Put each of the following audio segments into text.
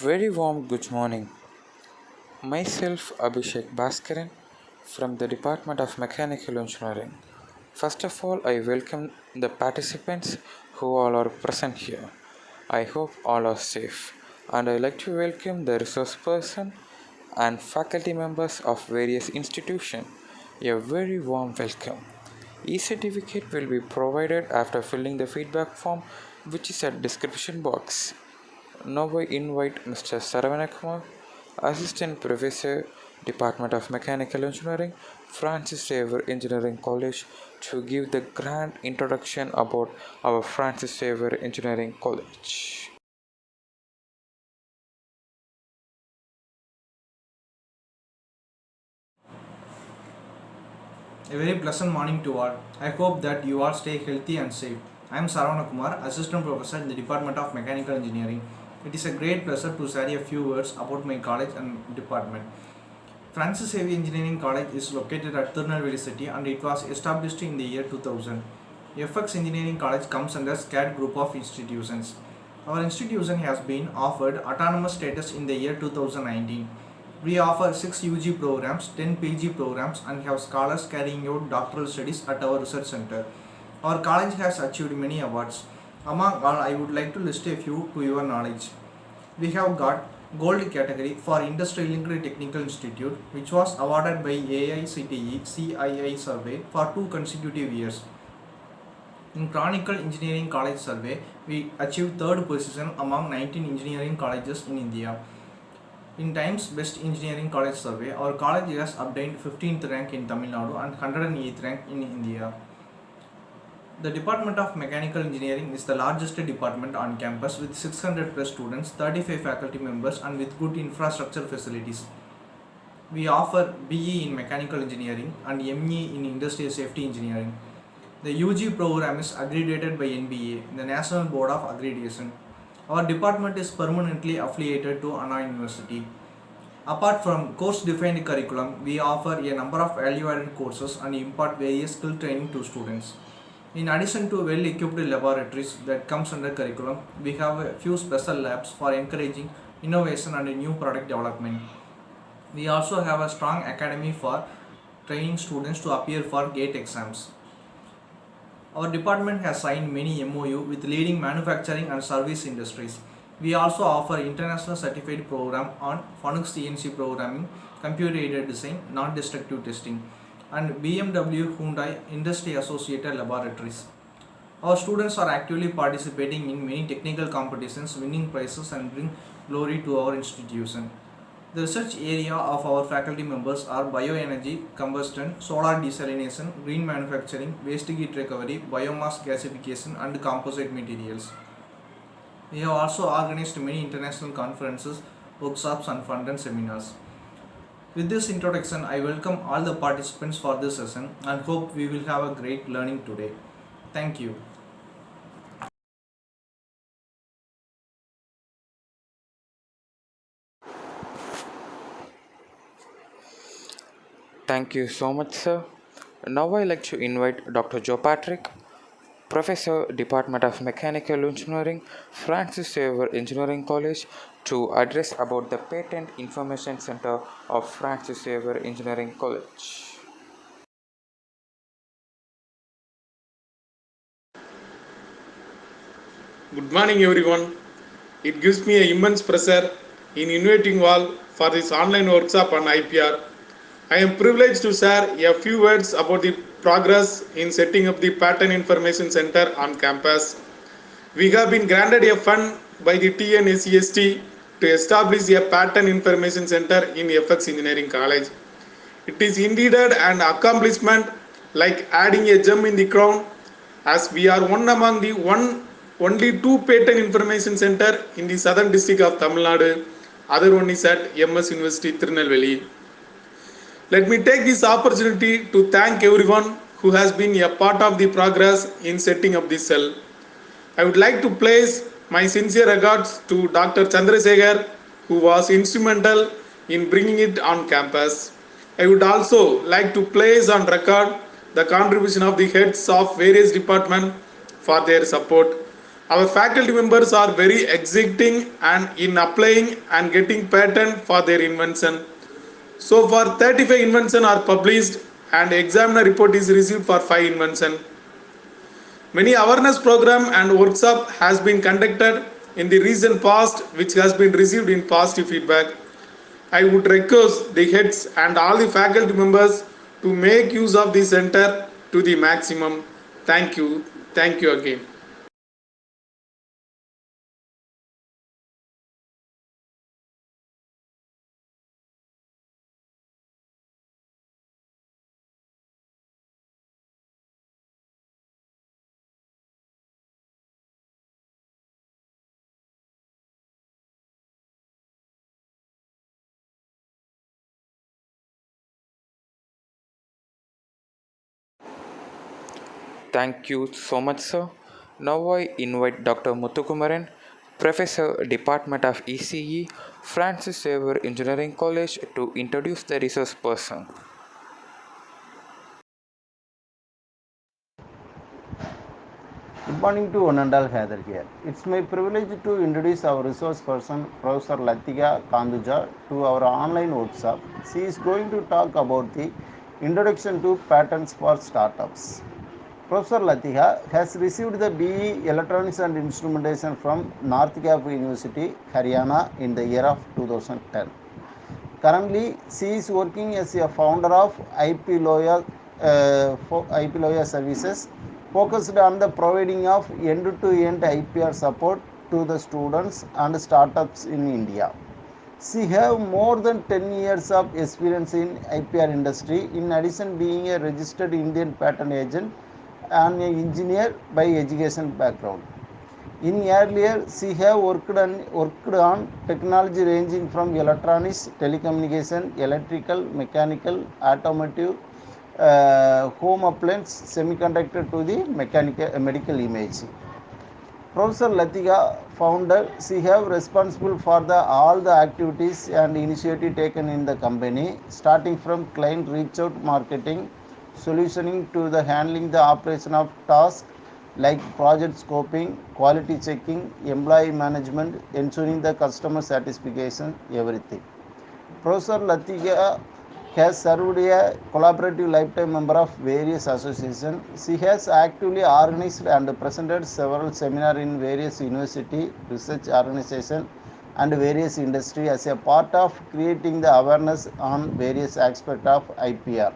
Very warm good morning. Myself Abhishek Bhaskaran from the Department of Mechanical Engineering. First of all, I welcome the participants who all are present here. I hope all are safe, and I like to welcome the resource person and faculty members of various institutions. A very warm welcome. E-certificate will be provided after filling the feedback form, which is at description box. Now I invite Mr. Saravanakumar, Assistant Professor, Department of Mechanical Engineering, Francis Xavier Engineering College, to give the grand introduction about our Francis Xavier Engineering College. A very pleasant morning to all. I hope that you all stay healthy and safe. I am Saravana Kumar, Assistant Professor in the Department of Mechanical Engineering. It is a great pleasure to share a few words about my college and department. Francis Heavy Engineering College is located at Tirunelveli City and it was established in the year 2000. FX Engineering College comes under SCAD group of institutions. Our institution has been offered autonomous status in the year 2019. We offer 6 UG programs, 10 PG programs and have scholars carrying out doctoral studies at our research center. Our college has achieved many awards. Among all, I would like to list a few to your knowledge. We have got Gold category for Industry Linked Technical Institute, which was awarded by AICTE CII survey for 2 consecutive years. In Chronicle Engineering College survey, we achieved third position among 19 engineering colleges in India. In Times Best Engineering College survey, our college has obtained 15th rank in Tamil Nadu and 108th rank in India. The Department of Mechanical Engineering is the largest department on campus with 600 plus students, 35 faculty members and with good infrastructure facilities. We offer BE in Mechanical Engineering and ME in Industrial Safety Engineering. The UG program is accredited by NBA, the National Board of Accreditation. Our department is permanently affiliated to Anna University. Apart from course-defined curriculum, we offer a number of value-added courses and impart various skill training to students. In addition to well-equipped laboratories that comes under curriculum, we have a few special labs for encouraging innovation and new product development. We also have a strong academy for training students to appear for GATE exams. Our department has signed many MOU with leading manufacturing and service industries. We also offer international certified program on Phonics CNC programming, computer aided design, non-destructive testing, and BMW Hyundai industry associated laboratories. Our students are actively participating in many technical competitions, winning prizes and bring glory to our institution. The research area of our faculty members are bioenergy, combustion, solar desalination, green manufacturing, waste heat recovery, biomass gasification and composite materials. We have also organized many international conferences, workshops and funded seminars. With this introduction, I welcome all the participants for this session and hope we will have a great learning today. Thank you. Thank you so much, sir. Now I like to invite Dr. Joe Patrick, Professor, Department of Mechanical Engineering, Francis Xavier Engineering College, to address about the Patent Information Center of Francis Xavier Engineering College. Good morning, everyone. It gives me an immense pleasure in inviting all for this online workshop on IPR. I am privileged to share a few words about the progress in setting up the Patent Information Center on campus. We have been granted a fund by the TNSEST to establish a Patent Information Center in FX Engineering College. It is indeed an accomplishment like adding a gem in the crown, as we are one among the only two patent information center in the southern district of Tamil Nadu. Other one is at MS University Tirunelveli. Let me take this opportunity to thank everyone who has been a part of the progress in setting up this cell. I would like to place my sincere regards to Dr. Chandrasekhar, who was instrumental in bringing it on campus. I would also like to place on record the contribution of the heads of various departments for their support. Our faculty members are very exacting and in applying and getting patent for their invention. So far 35 inventions are published and examiner report is received for 5 inventions. Many awareness program and workshop has been conducted in the recent past which has been received in positive feedback. I would request the heads and all the faculty members to make use of the center to the maximum. Thank you. Thank you again. Thank you so much, sir. Now I invite Dr. Muthukumaran, Professor, Department of ECE, Francis Xavier Engineering College, to introduce the resource person. Good morning to one and all Heather here. It's my privilege to introduce our resource person, Professor Latika Khanduja, to our online workshop. She is going to talk about the introduction to patents for startups. Professor Latika has received the BE Electronics and Instrumentation from North Cap University, Haryana in the year of 2010. Currently, she is working as a founder of IP Lawyer Services, focused on the providing of end-to-end IPR support to the students and startups in India. She have more than 10 years of experience in IPR industry, in addition being a registered Indian patent agent and an engineer by education background. In earlier, she have worked on technology ranging from electronics, telecommunication, electrical, mechanical, automotive, home appliance, semiconductor to the medical imaging. Professor Latika founder, she have responsible for all the activities and initiative taken in the company, starting from client reach out marketing, solutioning to the handling the operation of tasks like project scoping, quality checking, employee management, ensuring the customer satisfaction, everything. Professor Latika has served a collaborative lifetime member of various associations. She has actively organized and presented several seminars in various university, research organizations, and various industry as a part of creating the awareness on various aspects of IPR.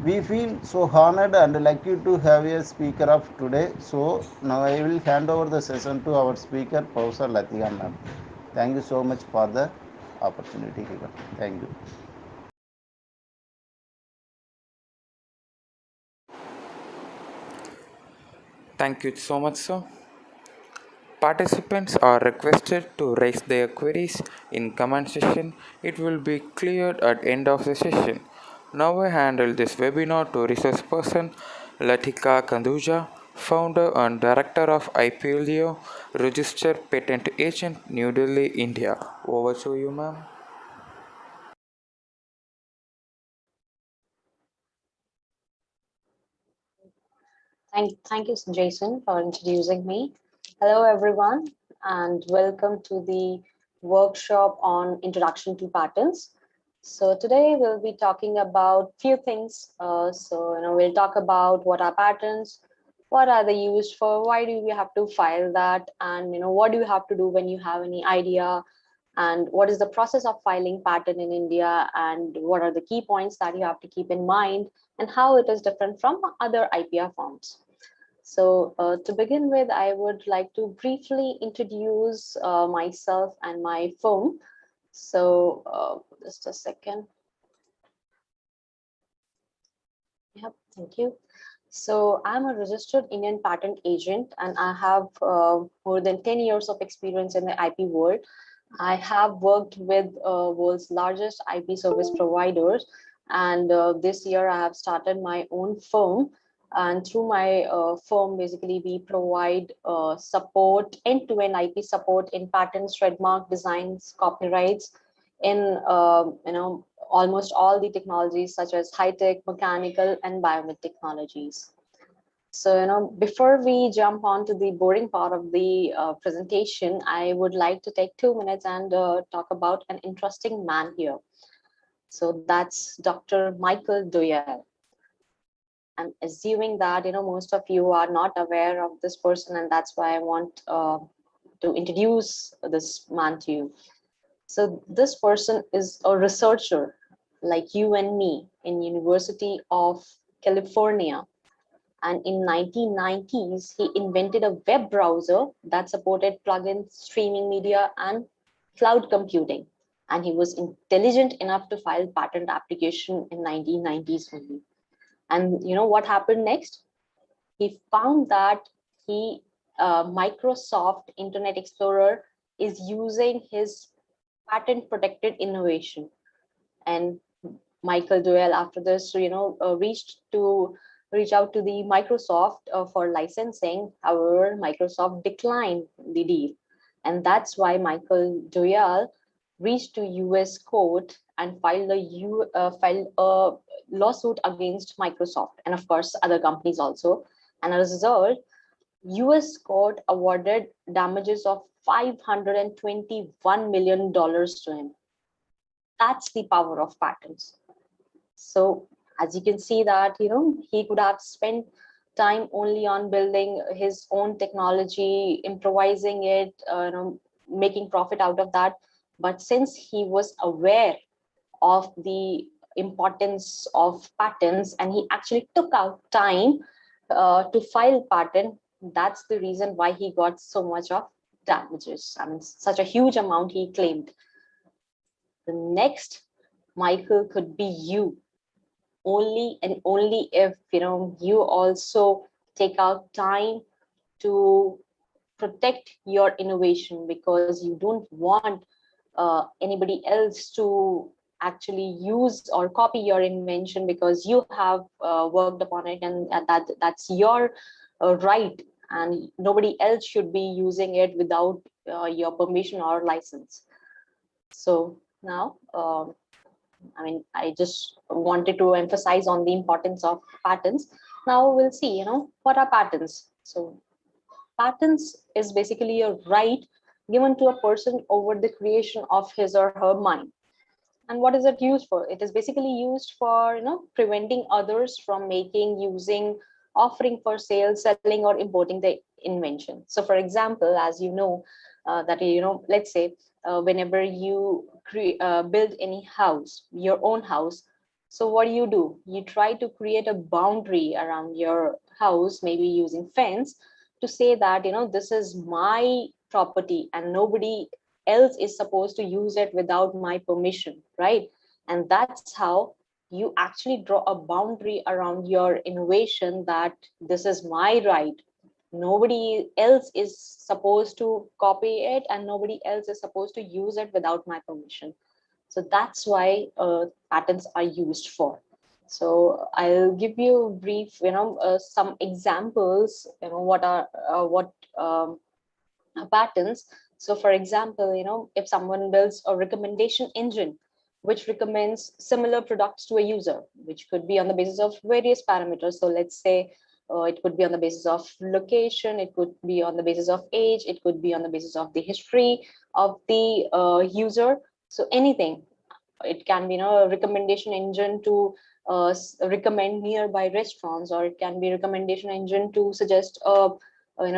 We feel so honored and lucky to have a speaker of today. So now I will hand over the session to our speaker, Professor Latika ma'am. Thank you so much for the opportunity given. Thank you. Thank you so much, sir. Participants are requested to raise their queries in comment section. It will be cleared at end of the session. Now I handle this webinar to resource person Latika Khanduja, founder and director of IPLO, registered patent agent, New Delhi, India. Over to you, ma'am. Thank you, Jason, for introducing me. Hello, everyone, and welcome to the workshop on Introduction to Patents. So today we'll be talking about few things. We'll talk about what are patents, what are they used for, why do we have to file that, and what do you have to do when you have any idea, and what is the process of filing patent in India, and what are the key points that you have to keep in mind, and how it is different from other IPR forms. So to begin with, I would like to briefly introduce myself and my firm. So just a second. Yep, thank you. So I'm a registered Indian patent agent, and I have more than 10 years of experience in the IP world. I have worked with world's largest IP service providers, and this year I have started my own firm. And through my firm, basically, we provide support, end-to-end IP support in patents, trademark, designs, copyrights, in almost all the technologies such as high-tech, mechanical, and biomed technologies. So, before we jump on to the boring part of the presentation, I would like to take 2 minutes and talk about an interesting man here. So that's Dr. Michael Duell. I'm assuming that, most of you are not aware of this person, and that's why I want to introduce this man to you. So this person is a researcher like you and me in University of California. And in 1990s, he invented a web browser that supported plugins, streaming media, and cloud computing. And he was intelligent enough to file patent application in 1990s only. And you know what happened next? He found that Microsoft Internet Explorer is using his patent protected innovation. And Michael Duell, after this, reach out to the Microsoft for licensing. However, Microsoft declined the deal. And that's why Michael Duell reached to US court and filed a lawsuit against Microsoft and of course other companies also. And as a result, US court awarded damages of $521 million to him. That's the power of patents. So as you can see that, he could have spent time only on building his own technology, improvising it, making profit out of that. But since he was aware of the importance of patents and he actually took out time to file patent, that's the reason why he got so much of damages. I mean, such a huge amount he claimed. The next Michael could be you, only and only if you also take out time to protect your innovation, because you don't want anybody else to actually use or copy your invention, because you have worked upon it, and that's your right, and nobody else should be using it without your permission or license. So now I mean, I just wanted to emphasize on the importance of patents. Now we'll see, what are patents? So patents is basically a right given to a person over the creation of his or her mind. And what is it used for? It is basically used for, preventing others from making, using, offering for sale, selling, or importing the invention. So for example, as you know, that, let's say, whenever you build any house, your own house, so what do? You try to create a boundary around your house, maybe using fence, to say that, this is my property and nobody else is supposed to use it without my permission, right? And that's how you actually draw a boundary around your innovation, that this is my right. Nobody else is supposed to copy it and nobody else is supposed to use it without my permission. So that's why patents are used for. So I'll give you a brief, some examples, what patents. So for example, if someone builds a recommendation engine which recommends similar products to a user, which could be on the basis of various parameters. So let's say it could be on the basis of location, it could be on the basis of age, it could be on the basis of the history of the user. So anything. It can be, a recommendation engine to recommend nearby restaurants, or it can be a recommendation engine to suggest a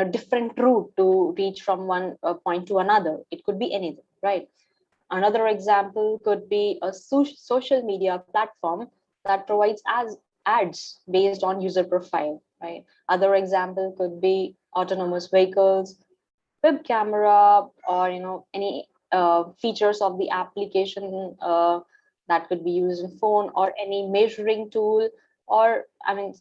different route to reach from one point to another. It could be anything, right? Another example could be a social media platform that provides ads based on user profile, right? Other example could be autonomous vehicles, web camera, or any features of the application that could be used in phone, or any measuring tool, or I mean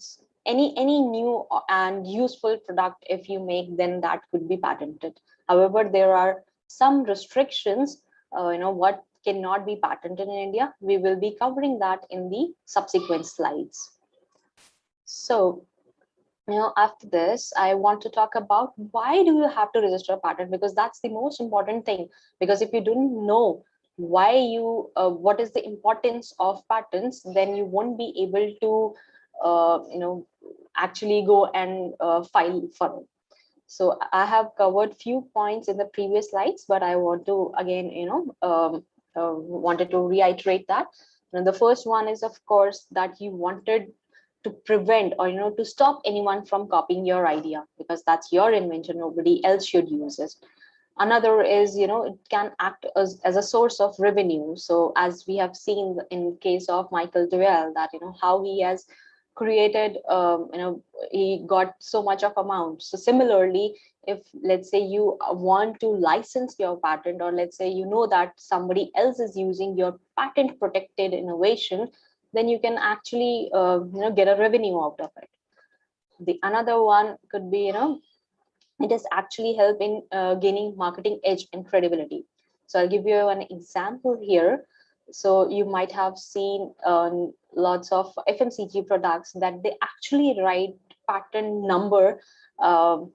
any new and useful product if you make, then that could be patented. However, there are some restrictions, what cannot be patented in India. We will be covering that in the subsequent slides. So after this, I want to talk about why do you have to register a patent, because that's the most important thing. Because if you don't know why what is the importance of patents, then you won't be able to actually go and file for it. So I have covered few points in the previous slides, but I want to again wanted to reiterate that. And the first one is, of course, that you wanted to prevent, or to stop anyone from copying your idea, because that's your invention, nobody else should use it. Another is, it can act as a source of revenue. So as we have seen in case of Michael Duell, that how he has created, he got so much of amount. So similarly, if let's say you want to license your patent, or let's say that somebody else is using your patent protected innovation, then you can actually get a revenue out of it. The another one could be, it has actually helped in gaining marketing edge and credibility. So I'll give you an example here. So you might have seen lots of FMCG products that they actually write patent number on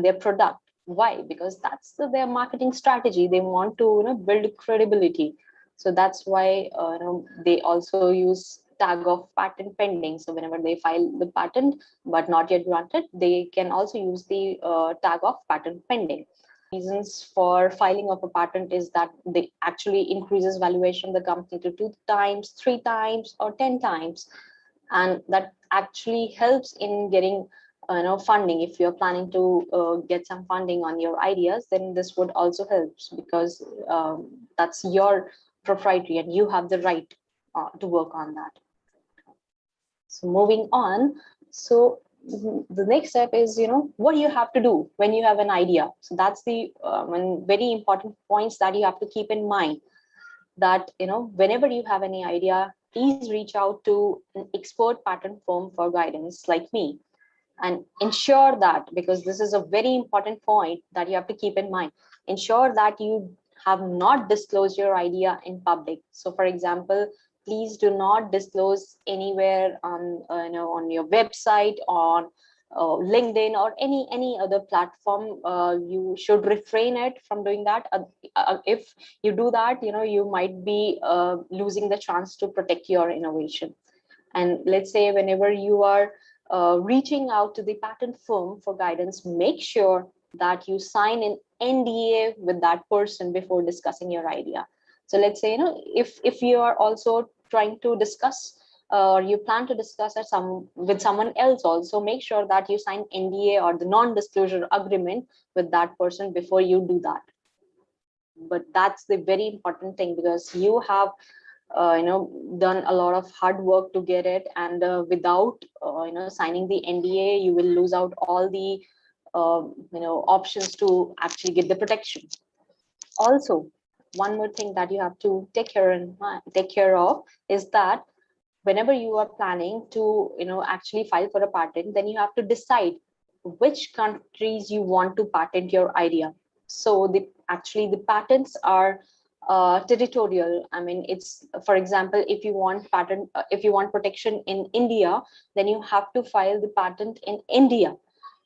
their product. Why? Because that's their marketing strategy. They want to build credibility. So that's why they also use tag of patent pending. So whenever they file the patent but not yet granted, they can also use the tag of patent pending. Reasons for filing of a patent is that they actually increases valuation of the company to 2 times, 3 times, or 10 times, and that actually helps in getting funding. If you're planning to get some funding on your ideas, then this would also help, because that's your proprietary and you have the right to work on that. So moving on, so the next step is what you have to do when you have an idea. So that's the very important points that you have to keep in mind, that whenever you have any idea, please reach out to an expert patent firm for guidance like me, and ensure that, because this is a very important point that you have to keep in mind, ensure that you have not disclosed your idea in public. So for example, please do not disclose anywhere on on your website, on LinkedIn, or any other platform. You should refrain it from doing that. If you do that, you might be losing the chance to protect your innovation. And let's say whenever you are reaching out to the patent firm for guidance, make sure that you sign an NDA with that person before discussing your idea. So let's say if you are also trying to discuss or you plan to discuss with someone else, also make sure that you sign NDA or the non-disclosure agreement with that person before you do that. But that's the very important thing, because you have done a lot of hard work to get it, and without signing the NDA, you will lose out all the options to actually get the protection. Also, one more thing that you have to take care of is that whenever you are planning to actually file for a patent, then you have to decide which countries you want to patent your idea. So the patents are territorial. I mean, it's, for example, if you want protection in India, then you have to file the patent in India.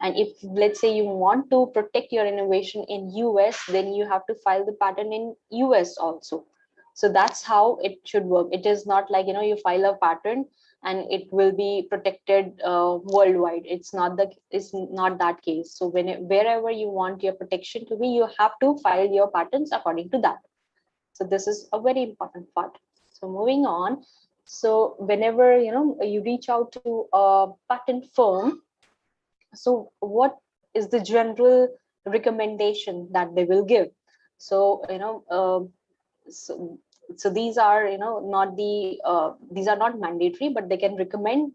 And if, let's say, you want to protect your innovation in US, then you have to file the patent in US also. So that's how it should work. It is not like you file a patent and it will be protected worldwide. It's not that case. So wherever you want your protection to be, you have to file your patents according to that. So this is a very important part. So moving on, so whenever you reach out to a patent firm, so what is the general recommendation that they will give? So so these are these are not mandatory, but they can recommend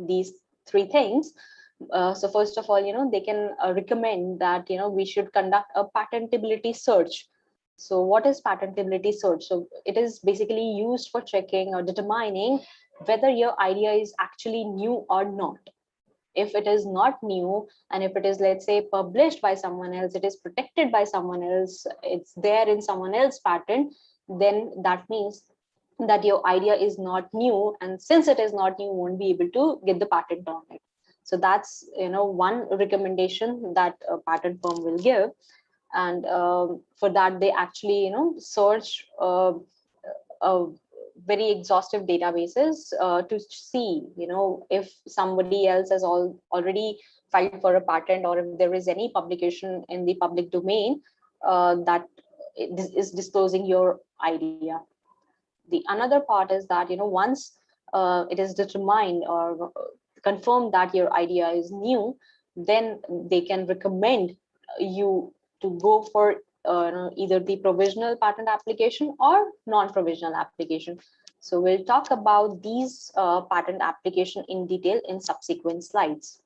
these three things. So first of all, they can recommend that we should conduct a patentability search. So what is patentability search? So it is basically used for checking or determining whether your idea is actually new or not. If it is not new, and if it is, let's say, published by someone else, it is protected by someone else, it's there in someone else's patent, then that means that your idea is not new, and since it is not new, you won't be able to get the patent on it. So that's one recommendation that a patent firm will give. And for that, they actually search very exhaustive databases to see if somebody else has already filed for a patent, or if there is any publication in the public domain that is disclosing your idea. The another part is that once it is determined or confirmed that your idea is new, then they can recommend you to go for either the provisional patent application or non-provisional application. So we'll talk about these patent application in detail in subsequent slides.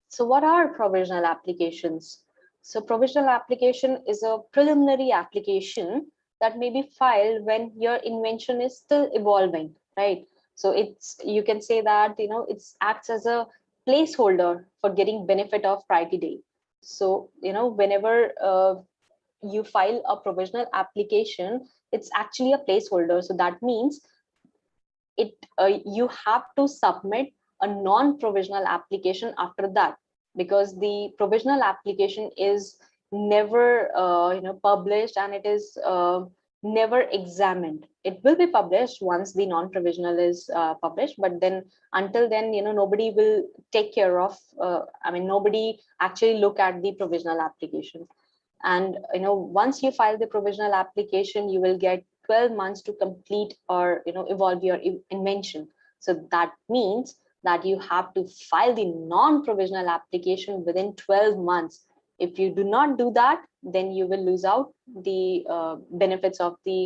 So what are provisional applications? So provisional application is a preliminary application that may be filed when your invention is still evolving, right? So you can say that it acts as a placeholder for getting benefit of priority date. So whenever you file a provisional application, it's actually a placeholder. So that means you have to submit a non-provisional application after that, because the provisional application is never published, and it is never examined. It will be published once the non-provisional is published, but then until then, nobody will take care of nobody actually look at the provisional application. And once you file the provisional application, you will get 12 months to complete or evolve your invention. So that means that you have to file the non-provisional application within 12 months. If you do not do that, then you will lose out the benefits of the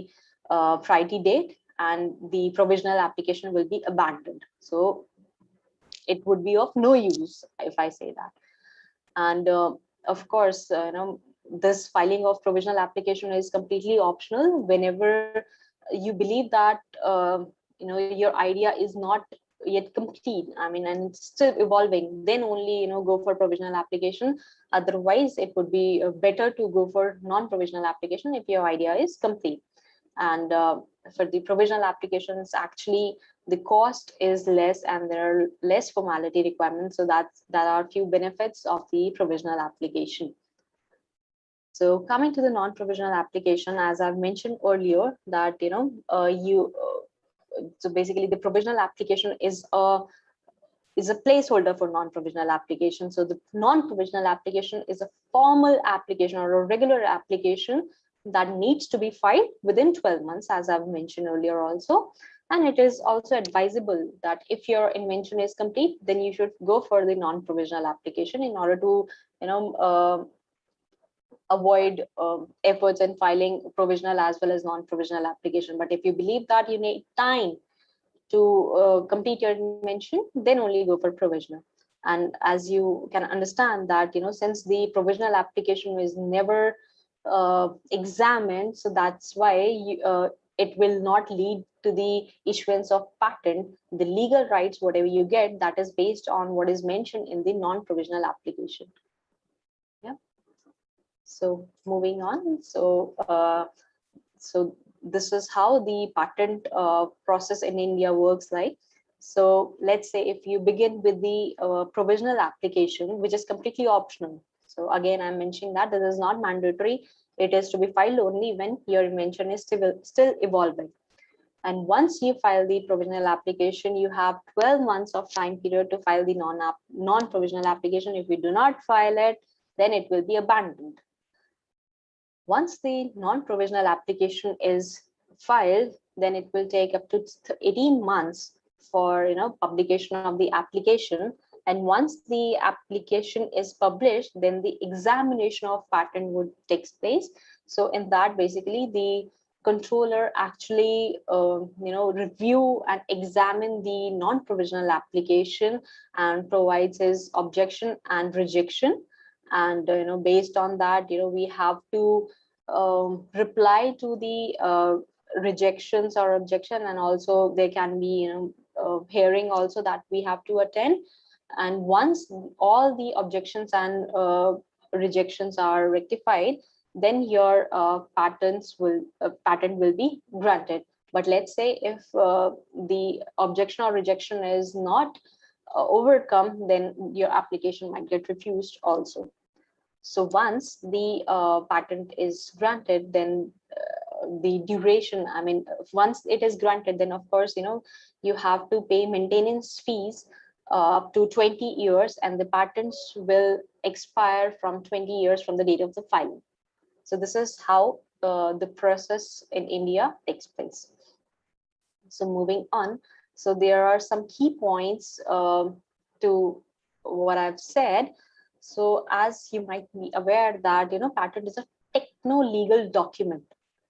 priority date, and the provisional application will be abandoned. So it would be of no use if I say that. And of course, this filing of provisional application is completely optional. Whenever you believe that your idea is not yet complete, and it's still evolving, then only go for provisional application. Otherwise, it would be better to go for non-provisional application if your idea is complete. And for the provisional applications, actually the cost is less and there are less formality requirements. So that are few benefits of the provisional application. So coming to the non-provisional application, as I've mentioned earlier, that so basically the provisional application is a placeholder for non-provisional application. So the non-provisional application is a formal application or a regular application that needs to be filed within 12 months, as I've mentioned earlier also. And it is also advisable that if your invention is complete, then you should go for the non-provisional application in order to avoid efforts in filing provisional as well as non-provisional application. But if you believe that you need time to complete your invention, then only go for provisional. And as you can understand that, since the provisional application is never examined, so that's why it will not lead to the issuance of patent. The legal rights, whatever you get, that is based on what is mentioned in the non-provisional application. Yeah. So moving on. So this is how the patent process in India works like. So let's say if you begin with the provisional application, which is completely optional. So again, I'm mentioning that this is not mandatory. It is to be filed only when your invention is still evolving. And once you file the provisional application, you have 12 months of time period to file the non-provisional application. If you do not file it, then it will be abandoned. Once the non-provisional application is filed, then it will take up to 18 months for publication of the application. And once the application is published, then the examination of patent would take place. So in that, basically the controller actually review and examine the non-provisional application and provides his objection and rejection. And based on that, we have to reply to the rejections or objection, and also there can be hearing also that we have to attend. And once all the objections and rejections are rectified, then your patent will be granted. But let's say if the objection or rejection is not overcome, then your application might get refused also. So once the patent is granted, then the duration, once it is granted, then of course, you have to pay maintenance fees up to 20 years, and the patents will expire from 20 years from the date of the filing. So this is how the process in India takes place. So moving on, so there are some key points to what I've said. So as you might be aware that, patent is a techno-legal document.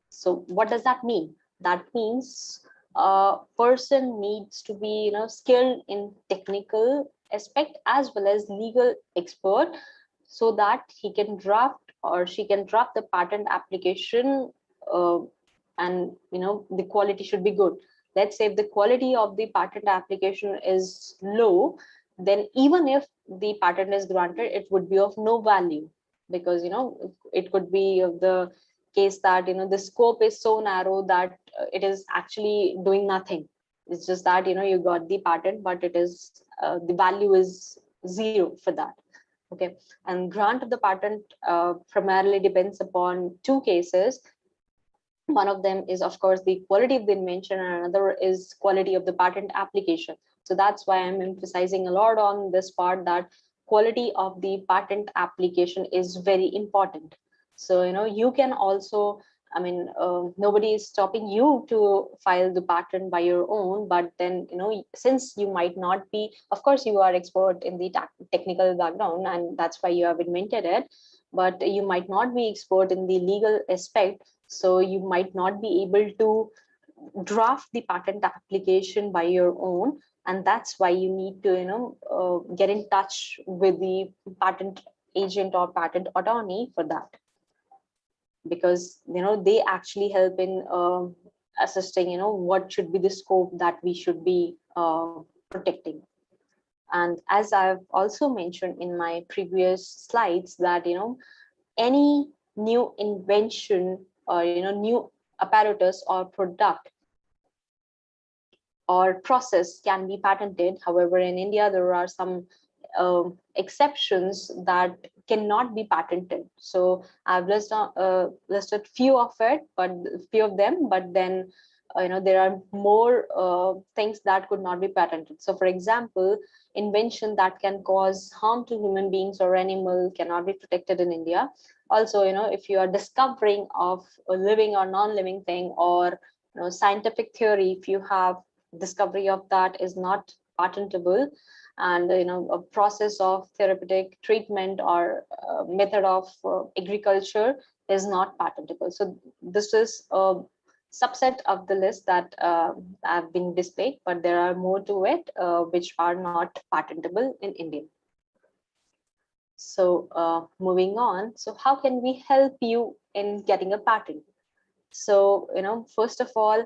So what does that mean? That means a person needs to be, skilled in technical aspect as well as legal expert, so that he can draft or she can draft the patent application, and the quality should be good. Let's say if the quality of the patent application is low, then even if the patent is granted, it would be of no value, because it could be of the case that the scope is so narrow that it is actually doing nothing. It's just that you got the patent, but it is the value is zero for that. Okay. And grant of the patent primarily depends upon two cases. One of them is, of course, the quality of the invention, and another is quality of the patent application. So that's why I'm emphasizing a lot on this part, that quality of the patent application is very important. So you can also, nobody is stopping you to file the patent by your own, but then since you might not be, of course you are expert in the technical background, and that's why you have invented it, but you might not be expert in the legal aspect. So you might not be able to draft the patent application by your own, and that's why you need to get in touch with the patent agent or patent attorney for that, because they actually help in assisting what should be the scope that we should be protecting. And as I've also mentioned in my previous slides, that any new invention or new apparatus or product or process can be patented. However, in India there are some exceptions that cannot be patented. So I've listed few of it, but few of them, but then there are more things that could not be patented. So for example, invention that can cause harm to human beings or animal cannot be protected in India. Also, if you are discovering of a living or non-living thing, or scientific theory, if you have discovery of that, is not patentable. And a process of therapeutic treatment or method of agriculture is not patentable. So this is a subset of the list that have been displayed, but there are more to it which are not patentable in India. So moving on, so how can we help you in getting a patent? So first of all,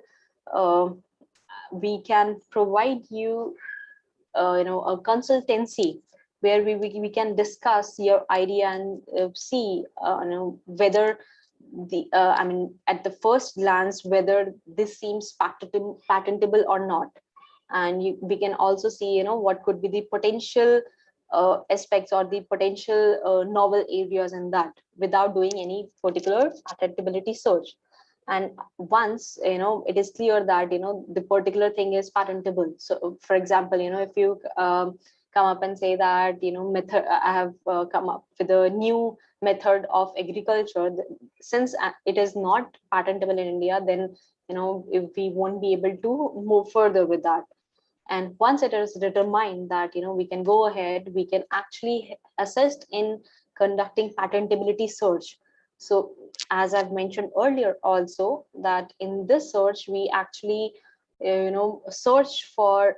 we can provide you a consultancy where we can discuss your idea and see whether the at the first glance whether this seems patentable or not. And we can also see what could be the potential aspects or the potential novel areas in that, without doing any particular patentability search. And once it is clear that the particular thing is patentable, so for example if you come up and say that method, I have come up with a new method of agriculture, since it is not patentable in India, then if we won't be able to move further with that. And once it is determined that we can go ahead, we can actually assist in conducting patentability search. So as I've mentioned earlier also, that in this search we actually search for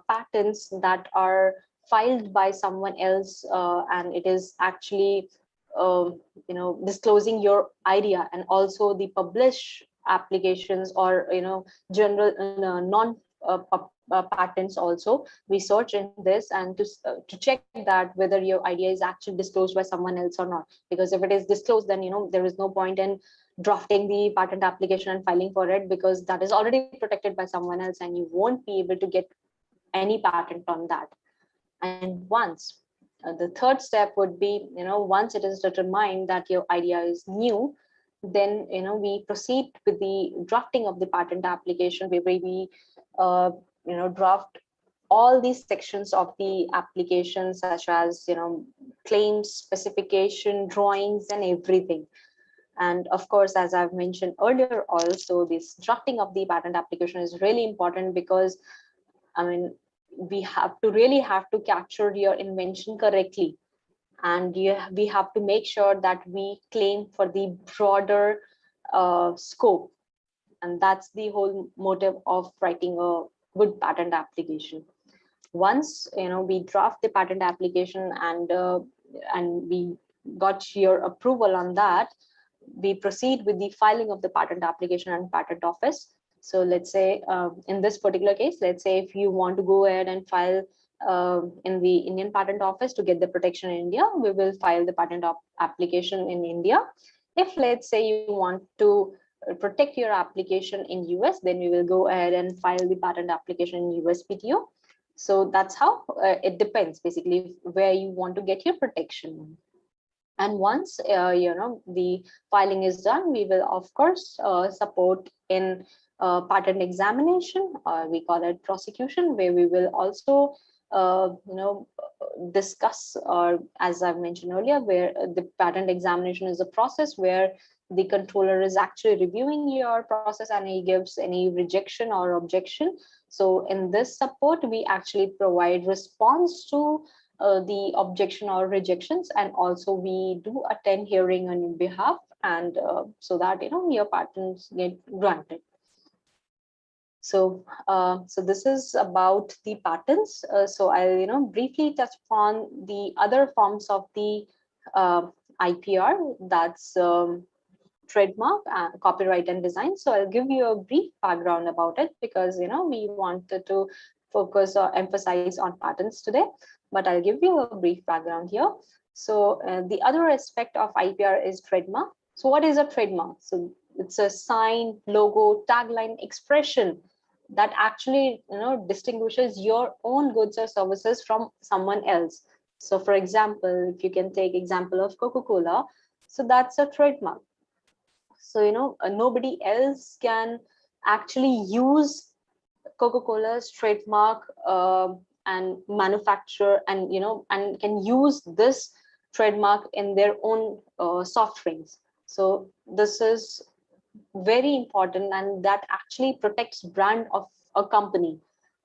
patents that are filed by someone else, and it is actually disclosing your idea, and also the published applications or general non patents also. We search in this and to check that whether your idea is actually disclosed by someone else or not, because if it is disclosed, then there is no point in drafting the patent application and filing for it, because that is already protected by someone else and you won't be able to get any patent on that. And once the third step would be once it is determined that your idea is new, then we proceed with the drafting of the patent application, where we draft all these sections of the application, such as claims, specification, drawings, and everything. And of course, as I've mentioned earlier also, this drafting of the patent application is really important, because we have to capture your invention correctly, and we have to make sure that we claim for the broader scope. And that's the whole motive of writing a good patent application. Once we draft the patent application and we got your approval on that, we proceed with the filing of the patent application and patent office. So let's say in this particular case, let's say if you want to go ahead and file in the Indian Patent Office to get the protection in India, we will file the patent application in India. If let's say you want to protect your application in US, then we will go ahead and file the patent application in USPTO. So that's how it depends basically where you want to get your protection. And once the filing is done, we will of course support in patent examination, or we call it prosecution, where we will also discuss, or as I've mentioned earlier, where the patent examination is a process where the controller is actually reviewing your process and he gives any rejection or objection. So in this support, we actually provide response to the objection or rejections, and also we do attend hearing on your behalf, and so that your patents get granted. So this is about the patents. So I'll briefly touch upon the other forms of the IPR, that's trademark, copyright and design. So I'll give you a brief background about it, because we wanted to focus or emphasize on patents today, but I'll give you a brief background here. So the other aspect of IPR is trademark. So what is a trademark? So it's a sign, logo, tagline, expression that actually distinguishes your own goods or services from someone else. So for example, if you can take example of Coca-Cola, so that's a trademark. So nobody else can actually use Coca-Cola's trademark and manufacture, and and can use this trademark in their own soft drinks. So this is very important, and that actually protects brand of a company.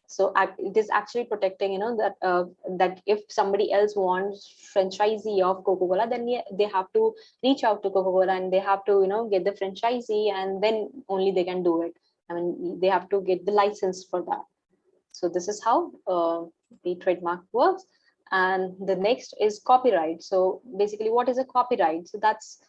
So it is actually protecting that if somebody else wants franchisee of Coca-Cola, then they have to reach out to Coca-Cola, and they have to get the franchisee, and then only they can do it. I mean, they have to get the license for that. So this is how the trademark works. And the next is copyright. So basically, what is a copyright? So that's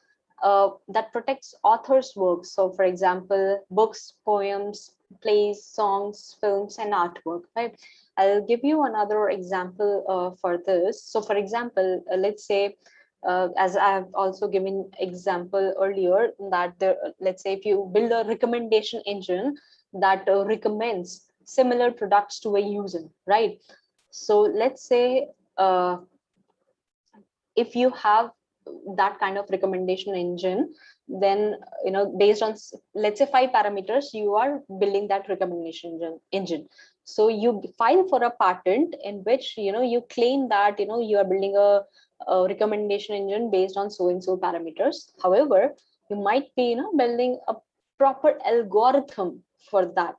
that protects authors' works. So for example, books, poems, plays, songs, films, and artwork, right? I'll give you another example for this. So for example, let's say, as I have also given example earlier, that let's say if you build a recommendation engine that recommends similar products to a user, right? So let's say if you have that kind of recommendation engine, then based on let's say 5 parameters, you are building that recommendation engine. So you file for a patent in which you claim that you are building a recommendation engine based on so and so parameters. However, you might be building a proper algorithm for that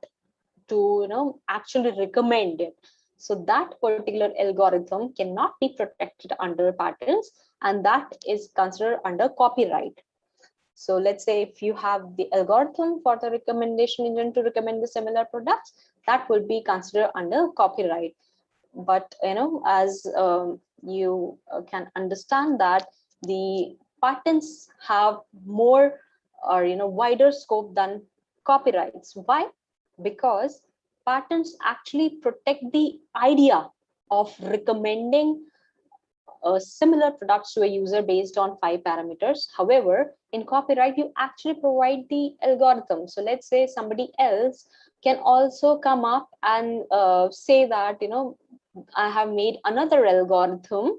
to actually recommend it. So that particular algorithm cannot be protected under patents, and that is considered under copyright. So let's say if you have the algorithm for the recommendation engine to recommend the similar products, that will be considered under copyright. But as you can understand that the patents have more or wider scope than copyrights. Why? Because patents actually protect the idea of recommending similar products to a user based on 5 parameters. However, in copyright, you actually provide the algorithm. So let's say somebody else can also come up and say that, I have made another algorithm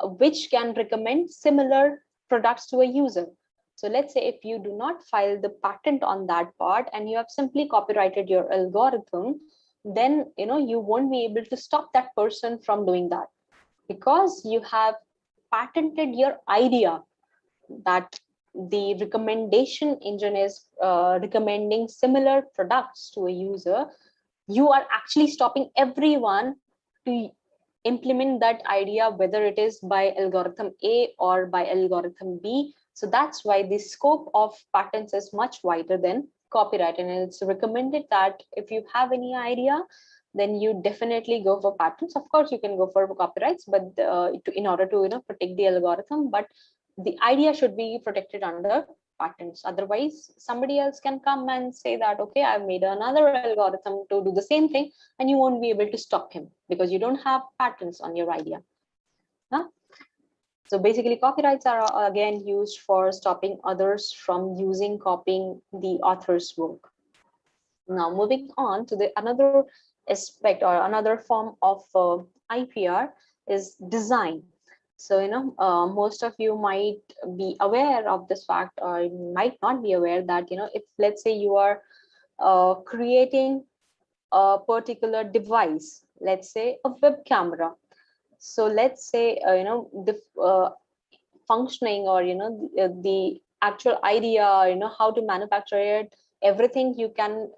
which can recommend similar products to a user. So let's say if you do not file the patent on that part and you have simply copyrighted your algorithm, then you won't be able to stop that person from doing that, because you have patented your idea that the recommendation engine is recommending similar products to a user. You are actually stopping everyone to implement that idea, whether it is by algorithm A or by algorithm B. So that's why the scope of patents is much wider than copyright, and it's recommended that if you have any idea, then you definitely go for patents. Of course, you can go for copyrights, but in order to protect the algorithm, but the idea should be protected under patents. Otherwise, somebody else can come and say that, okay, I've made another algorithm to do the same thing, and you won't be able to stop him because you don't have patents on your idea. Huh? So basically, copyrights are again used for stopping others from using, copying the author's work. Now, moving on to the another aspect or another form of IPR is design. So, most of you might be aware of this fact, or might not be aware that, if let's say you are creating a particular device, let's say a web camera. So let's say, the functioning, or the actual idea, how to manufacture it, everything you can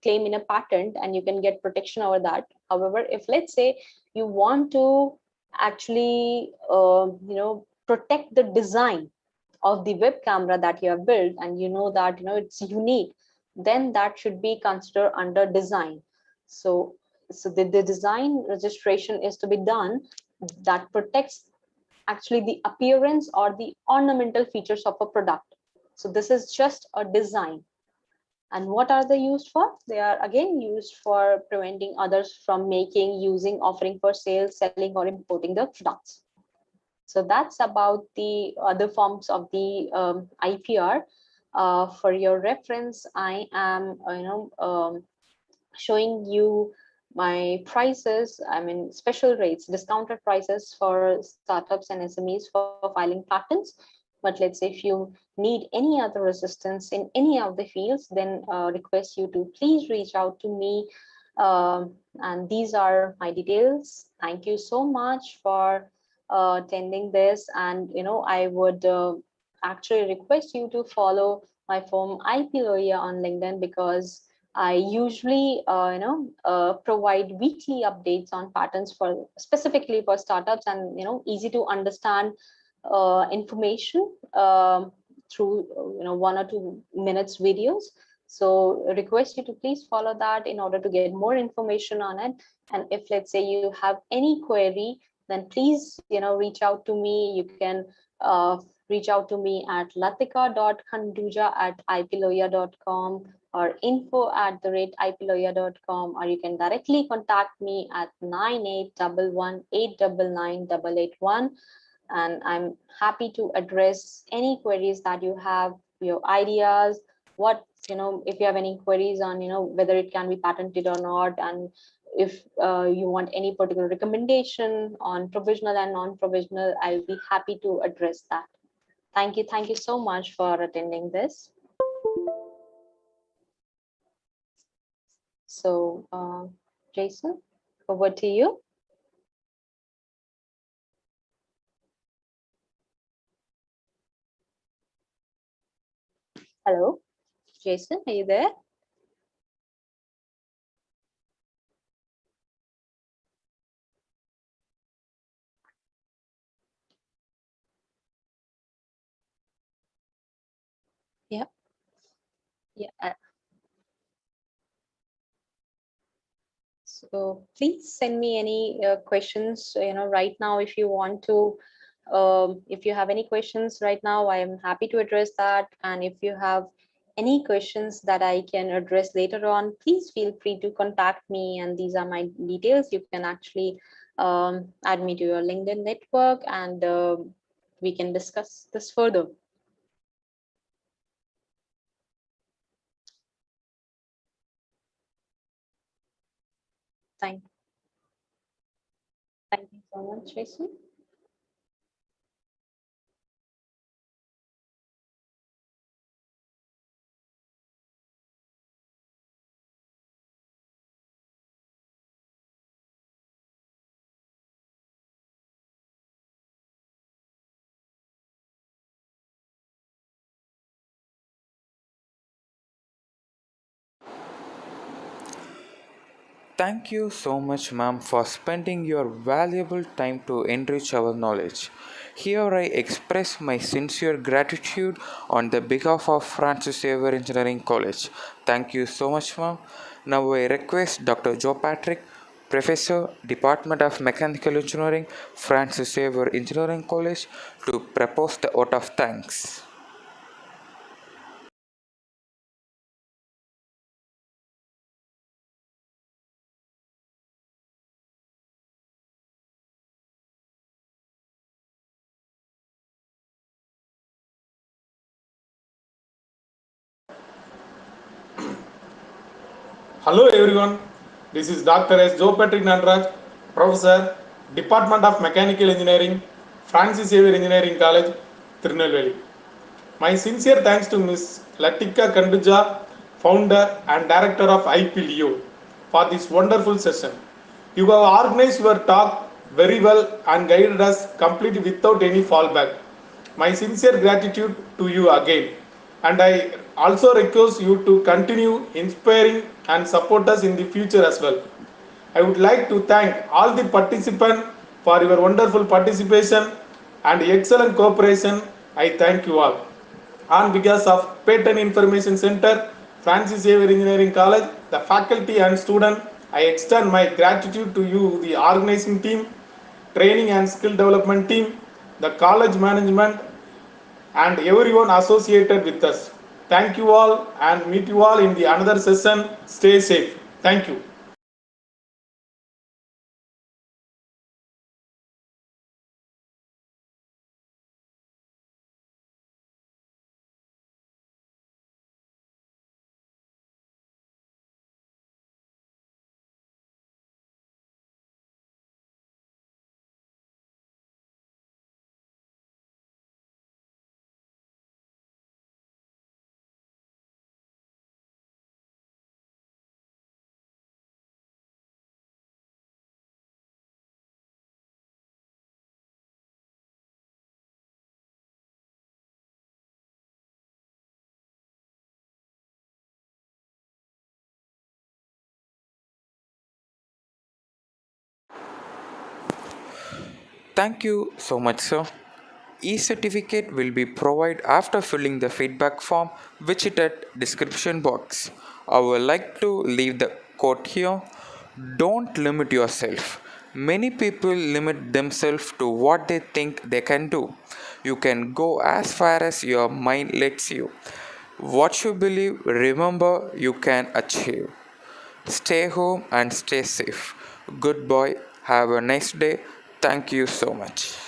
claim in a patent, and you can get protection over that. However, if let's say you want to actually protect the design of the web camera that you have built, and you know that it's unique, then that should be considered under design. So the design registration is to be done that protects actually the appearance or the ornamental features of a product. So this is just a design. And what are they used for? They are again used for preventing others from making, using, offering for sale, selling, or importing the products. So that's about the other forms of the IPR. For your reference, I am showing you my prices, I mean special rates, discounted prices for startups and SMEs for filing patents. But let's say if you need any other assistance in any of the fields, then request you to please reach out to me. And these are my details. Thank you so much for attending this. And I would actually request you to follow my firm IP Lawyer on LinkedIn, because I usually, provide weekly updates on patterns for specifically for startups, and easy to understand information through 1 or 2 minutes videos. So request you to please follow that in order to get more information on it. And if let's say you have any query, then please reach out to me. You can reach out to me at latika.khanduja@iplawyer.com or info@iplawyer.com, or you can directly contact me at 9811899881, and I'm happy to address any queries that you have, your ideas, what if you have any queries on whether it can be patented or not, and if you want any particular recommendation on provisional and non-provisional, I'll be happy to address that. Thank you so much for attending this. So, Jason, over to you. Hello, Jason, are you there? Yeah, yeah. So please send me any questions, right now, if you want to. If you have any questions right now, I am happy to address that. And if you have any questions that I can address later on, please feel free to contact me. And these are my details. You can actually add me to your LinkedIn network, and we can discuss this further. Thank you so much, Jason. Thank you so much, ma'am, for spending your valuable time to enrich our knowledge. Here I express my sincere gratitude on the behalf of Francis Xavier Engineering College. Thank you so much, ma'am. Now I request Dr. Joe Patrick, Professor, Department of Mechanical Engineering, Francis Xavier Engineering College, to propose the vote of thanks. Hello everyone, this is Dr. S. Joe Patrick Nandraj, Professor, Department of Mechanical Engineering, Francis Xavier Engineering College, Tirunelveli. My sincere thanks to Ms. Latika Khanduja, founder and director of IPLEO, for this wonderful session. You have organized your talk very well and guided us completely without any fallback. My sincere gratitude to you again. And I also request you to continue inspiring and support us in the future as well. I would like to thank all the participants for your wonderful participation and excellent cooperation. I thank you all. On behalf of Patent Information Center, Francis Xavier Engineering College, the faculty and student, I extend my gratitude to you, the organizing team, training and skill development team, the college management, and everyone associated with us. Thank you all and meet you all in the another session. Stay safe. Thank you. Thank you so much, sir. E-certificate will be provided after filling the feedback form, which is at description box. I would like to leave the quote here. Don't limit yourself. Many people limit themselves to what they think they can do. You can go as far as your mind lets you. What you believe, remember you can achieve. Stay home and stay safe. Goodbye. Have a nice day. Thank you so much.